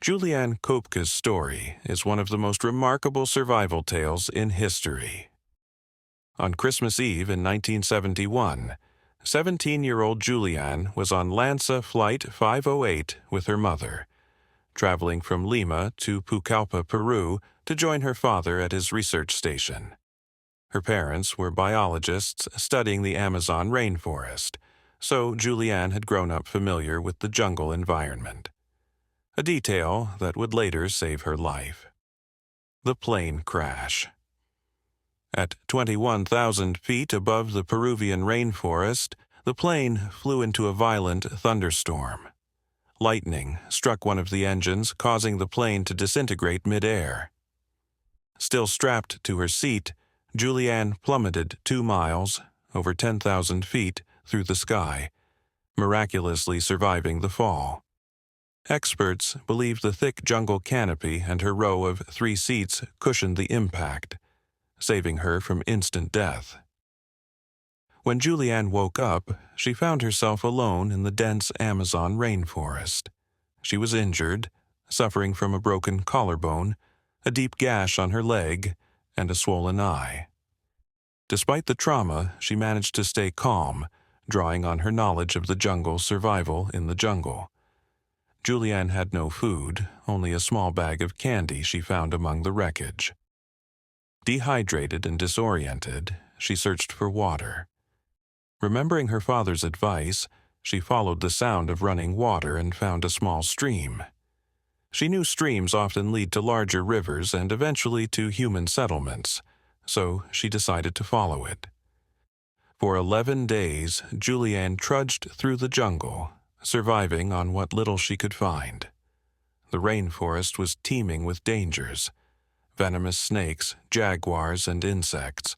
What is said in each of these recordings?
Juliane Koepcke's story is one of the most remarkable survival tales in history. On Christmas Eve in 1971, 17-year-old Juliane was on LANSA Flight 508 with her mother, traveling from Lima to Pucallpa, Peru, to join her father at his research station. Her parents were biologists studying the Amazon rainforest, so Juliane had grown up familiar with the jungle environment. A detail that would later save her life. The plane crash. At 21,000 feet above the Peruvian rainforest, the plane flew into a violent thunderstorm. Lightning struck one of the engines, causing the plane to disintegrate mid-air. Still strapped to her seat, Juliane plummeted 2 miles, over 10,000 feet, through the sky, miraculously surviving the fall. Experts believe the thick jungle canopy and her row of 3 seats cushioned the impact, saving her from instant death. When Juliane woke up, she found herself alone in the dense Amazon rainforest. She was injured, suffering from a broken collarbone, a deep gash on her leg, and a swollen eye. Despite the trauma, she managed to stay calm, drawing on her knowledge of the jungle's survival in the jungle. Juliane had no food, only a small bag of candy she found among the wreckage. Dehydrated and disoriented, she searched for water. Remembering her father's advice, she followed the sound of running water and found a small stream. She knew streams often lead to larger rivers and eventually to human settlements, so she decided to follow it. For 11 days, Juliane trudged through the jungle, surviving on what little she could find. The rainforest was teeming with dangers: venomous snakes, jaguars, and insects.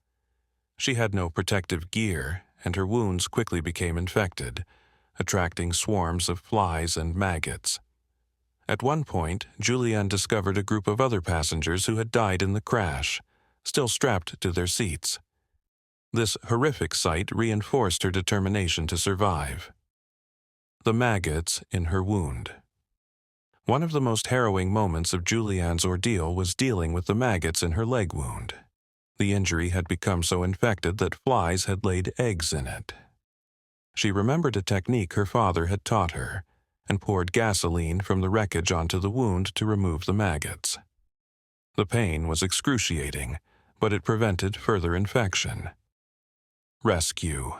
She had no protective gear, and her wounds quickly became infected, attracting swarms of flies and maggots. At one point, Juliane discovered a group of other passengers who had died in the crash, still strapped to their seats. This horrific sight reinforced her determination to survive. The maggots in her wound. One of the most harrowing moments of Juliane's ordeal was dealing with the maggots in her leg wound. The injury had become so infected that flies had laid eggs in it. She remembered a technique her father had taught her, and poured gasoline from the wreckage onto the wound to remove the maggots. The pain was excruciating, but it prevented further infection. Rescue.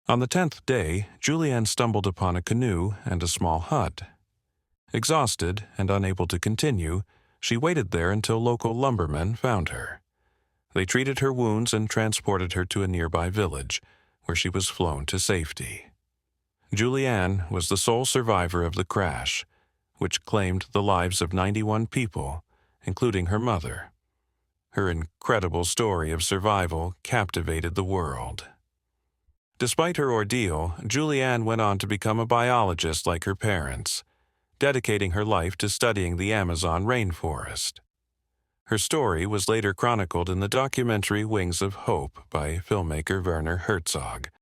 On the 10th day, Juliane stumbled upon a canoe and a small hut. Exhausted and unable to continue, she waited there until local lumbermen found her. They treated her wounds and transported her to a nearby village, where she was flown to safety. Juliane was the sole survivor of the crash, which claimed the lives of 91 people, including her mother. Her incredible story of survival captivated the world. Despite her ordeal, Juliane went on to become a biologist like her parents, dedicating her life to studying the Amazon rainforest. Her story was later chronicled in the documentary Wings of Hope by filmmaker Werner Herzog.